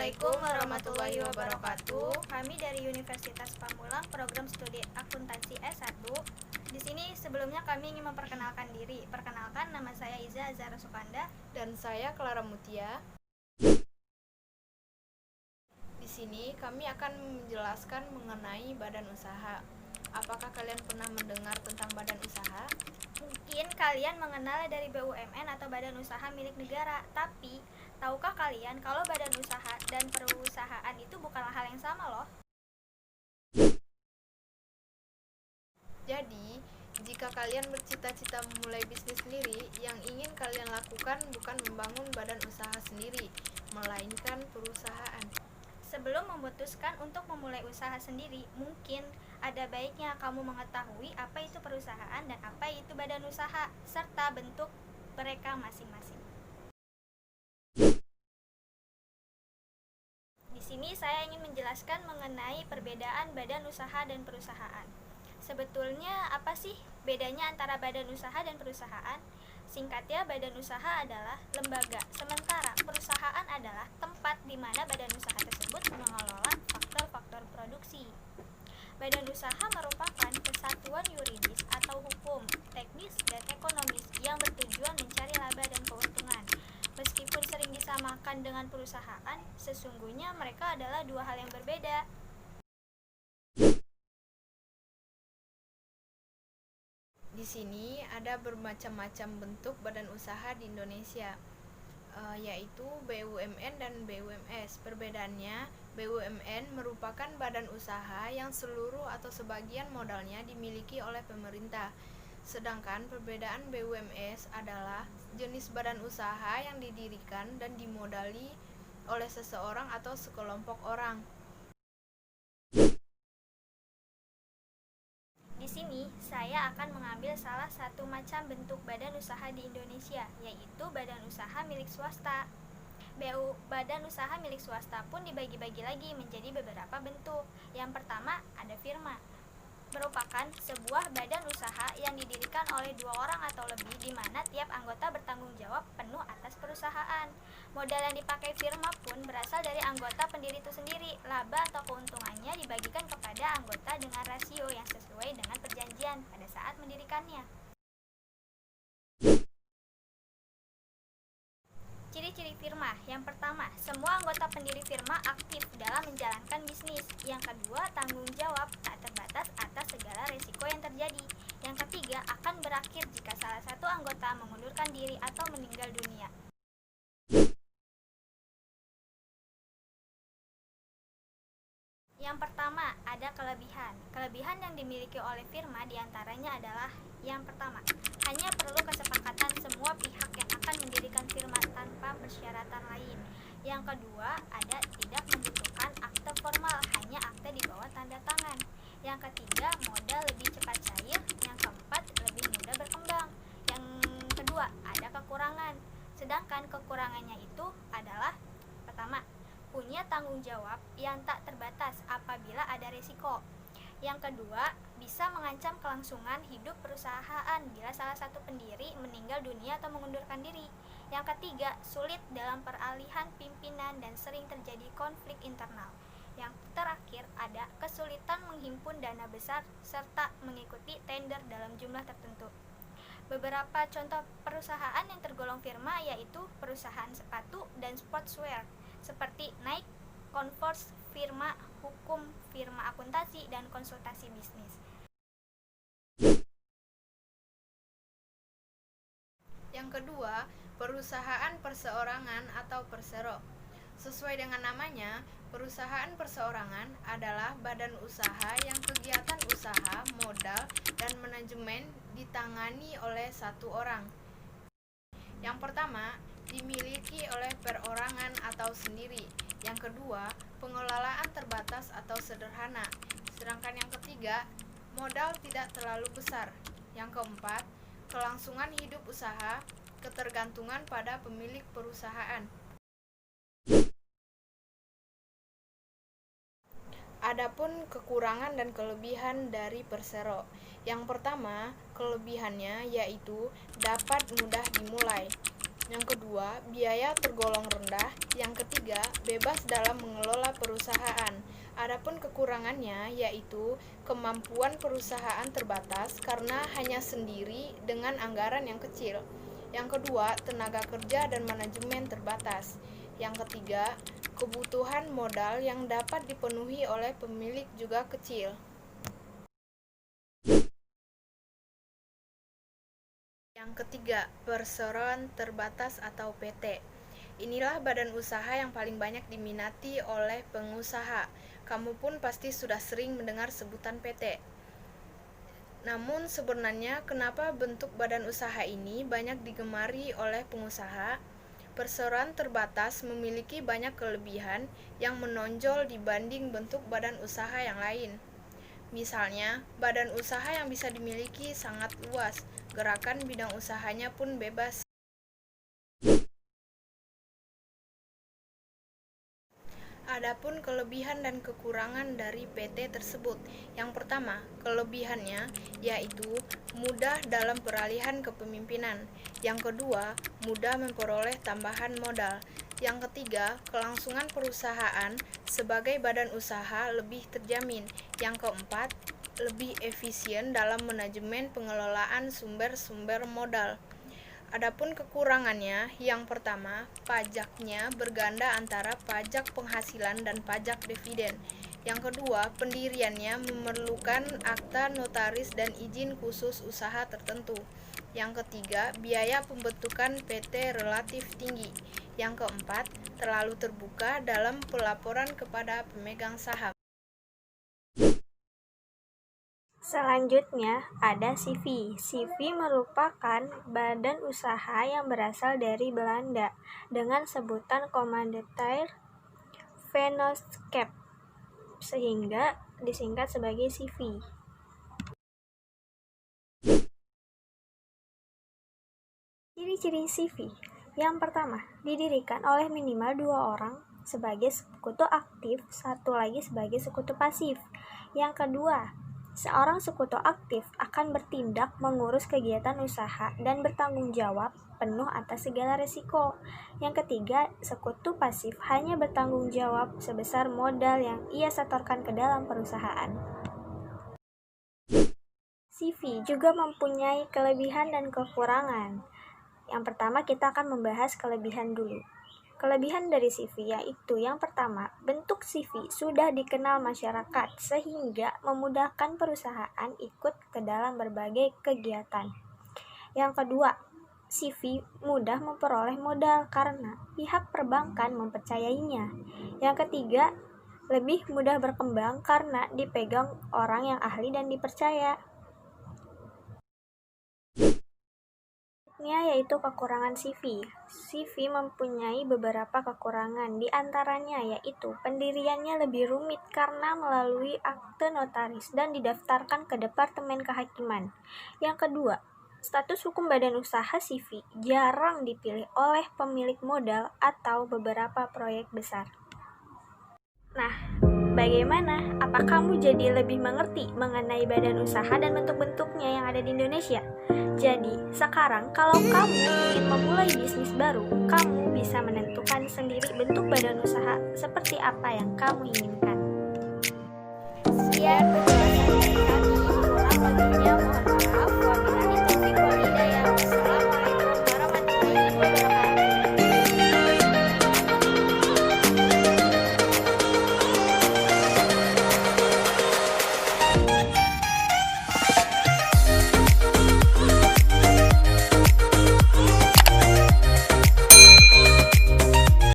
Assalamualaikum warahmatullahi wabarakatuh. Kami dari Universitas Pamulang, program studi akuntansi S1. Di sini sebelumnya kami ingin memperkenalkan diri. Perkenalkan, nama saya Iza Azhara Sukanda. Dan saya Clara Mutia. Di sini kami akan menjelaskan mengenai badan usaha. Apakah kalian pernah mendengar tentang badan usaha? Mungkin kalian mengenal dari BUMN atau badan usaha milik negara. Tapi, tahukah kalian kalau badan usaha dan perusahaan itu bukanlah hal yang sama loh? Jadi, jika kalian bercita-cita memulai bisnis sendiri, yang ingin kalian lakukan bukan membangun badan usaha sendiri, melainkan perusahaan. Sebelum memutuskan untuk memulai usaha sendiri, mungkin ada baiknya kamu mengetahui apa itu perusahaan dan apa itu badan usaha, serta bentuk mereka masing-masing. Di sini saya ingin menjelaskan mengenai perbedaan badan usaha dan perusahaan. Sebetulnya apa sih bedanya antara badan usaha dan perusahaan? Singkatnya, badan usaha adalah lembaga, sementara perusahaan adalah tempat di mana badan usaha tersebut mengelola faktor-faktor produksi. Badan usaha merupakan kesatuan yuridis atau hukum, teknis, dan ekonomis yang bertujuan mencari laba dan keuntungan. Meskipun sering disamakan dengan perusahaan, sesungguhnya mereka adalah dua hal yang berbeda. Di sini ada bermacam-macam bentuk badan usaha di Indonesia, yaitu BUMN dan BUMS. Perbedaannya, BUMN merupakan badan usaha yang seluruh atau sebagian modalnya dimiliki oleh pemerintah. Sedangkan perbedaan BUMS adalah jenis badan usaha yang didirikan dan dimodali oleh seseorang atau sekelompok orang. Di sini, saya akan mengambil salah satu macam bentuk badan usaha di Indonesia, yaitu badan usaha milik swasta. Badan usaha milik swasta pun dibagi-bagi lagi menjadi beberapa bentuk. Yang pertama, ada firma. Merupakan sebuah badan usaha yang didirikan oleh 2 orang atau lebih, di mana tiap anggota bertanggung jawab penuh atas perusahaan. Modal yang dipakai firma pun berasal dari anggota pendiri itu sendiri. Laba atau keuntungannya dibagikan kepada anggota dengan rasio yang sesuai dengan perjanjian pada saat mendirikannya. Ciri-ciri firma. Yang pertama, semua anggota pendiri firma aktif dalam menjalankan bisnis. Yang kedua, tanggung jawab tak terbatas atas segala risiko yang terjadi. Yang ketiga, akan berakhir jika salah satu anggota mengundurkan diri atau meninggal dunia. Yang pertama, ada kelebihan. Kelebihan yang dimiliki oleh firma diantaranya adalah: yang pertama, hanya perlu kesepakatan semua pihak yang akan mendirikan firma tanpa persyaratan lain. Yang kedua, ada tidak membutuhkan akte formal, hanya akte di bawah tanda tangan. Yang ketiga, modal lebih cepat cair. Yang keempat, lebih mudah berkembang. Yang kedua, ada kekurangan. Sedangkan kekurangannya itu adalah: pertama, punya tanggung jawab yang tak terbatas apabila ada risiko. Yang kedua, bisa mengancam kelangsungan hidup perusahaan bila salah satu pendiri meninggal dunia atau mengundurkan diri. Yang ketiga, sulit dalam peralihan pimpinan dan sering terjadi konflik internal. Yang terakhir, ada kesulitan menghimpun dana besar serta mengikuti tender dalam jumlah tertentu. Beberapa contoh perusahaan yang tergolong firma yaitu perusahaan sepatu dan sportswear seperti Nike, Converse, firma hukum, firma akuntansi, dan konsultasi bisnis. Yang kedua, perusahaan perseorangan atau persero. Sesuai dengan namanya, perusahaan perseorangan adalah badan usaha yang kegiatan usaha, modal, dan manajemen ditangani oleh satu orang. Yang pertama, dimiliki oleh perorangan atau sendiri. Yang kedua, pengelolaan terbatas atau sederhana. Sedangkan yang ketiga, modal tidak terlalu besar. Yang keempat, kelangsungan hidup usaha, ketergantungan pada pemilik perusahaan. Adapun kekurangan dan kelebihan dari persero. Yang pertama, kelebihannya yaitu dapat mudah dimulai. Yang kedua, biaya tergolong rendah. Yang ketiga, bebas dalam mengelola perusahaan. Adapun kekurangannya yaitu kemampuan perusahaan terbatas karena hanya sendiri dengan anggaran yang kecil. Yang kedua, tenaga kerja dan manajemen terbatas. Yang ketiga, kebutuhan modal yang dapat dipenuhi oleh pemilik juga kecil. Yang ketiga, perseroan terbatas atau PT. Inilah badan usaha yang paling banyak diminati oleh pengusaha. Kamu pun pasti sudah sering mendengar sebutan PT. Namun sebenarnya kenapa bentuk badan usaha ini banyak digemari oleh pengusaha? Perseroan terbatas memiliki banyak kelebihan yang menonjol dibanding bentuk badan usaha yang lain. Misalnya, badan usaha yang bisa dimiliki sangat luas, gerakan bidang usahanya pun bebas. Adapun kelebihan dan kekurangan dari PT tersebut. Yang pertama, kelebihannya yaitu mudah dalam peralihan kepemimpinan. Yang kedua, mudah memperoleh tambahan modal. Yang ketiga, kelangsungan perusahaan sebagai badan usaha lebih terjamin. Yang keempat, lebih efisien dalam manajemen pengelolaan sumber-sumber modal. Adapun kekurangannya, yang pertama, pajaknya berganda antara pajak penghasilan dan pajak dividen. Yang kedua, pendiriannya memerlukan akta notaris dan izin khusus usaha tertentu. Yang ketiga, biaya pembentukan PT relatif tinggi. Yang keempat, terlalu terbuka dalam pelaporan kepada pemegang saham. Selanjutnya ada CV. CV merupakan badan usaha yang berasal dari Belanda dengan sebutan Commandeer Vennootschap sehingga disingkat sebagai CV. Ciri-ciri CV. Yang pertama, didirikan oleh minimal 2 orang sebagai sekutu aktif, satu lagi sebagai sekutu pasif. Yang kedua, seorang sekutu aktif akan bertindak mengurus kegiatan usaha dan bertanggung jawab penuh atas segala risiko. Yang ketiga, sekutu pasif hanya bertanggung jawab sebesar modal yang ia setorkan ke dalam perusahaan. CV juga mempunyai kelebihan dan kekurangan. Yang pertama, kita akan membahas kelebihan dulu. Kelebihan dari CV yaitu yang pertama, bentuk CV sudah dikenal masyarakat sehingga memudahkan perusahaan ikut ke dalam berbagai kegiatan. Yang kedua, CV mudah memperoleh modal karena pihak perbankan mempercayainya. Yang ketiga, lebih mudah berkembang karena dipegang orang yang ahli dan dipercaya. Yaitu kekurangan CV. CV mempunyai beberapa kekurangan, di antaranya yaitu pendiriannya lebih rumit karena melalui akte notaris dan didaftarkan ke Departemen Kehakiman. Yang kedua, status hukum badan usaha CV jarang dipilih oleh pemilik modal atau beberapa proyek besar. Nah, bagaimana? Apa kamu jadi lebih mengerti mengenai badan usaha dan bentuk-bentuknya yang ada di Indonesia? Jadi, sekarang kalau kamu ingin memulai bisnis baru, kamu bisa menentukan sendiri bentuk badan usaha seperti apa yang kamu inginkan. Sekian penjelasan dari kami, kurang lebihnya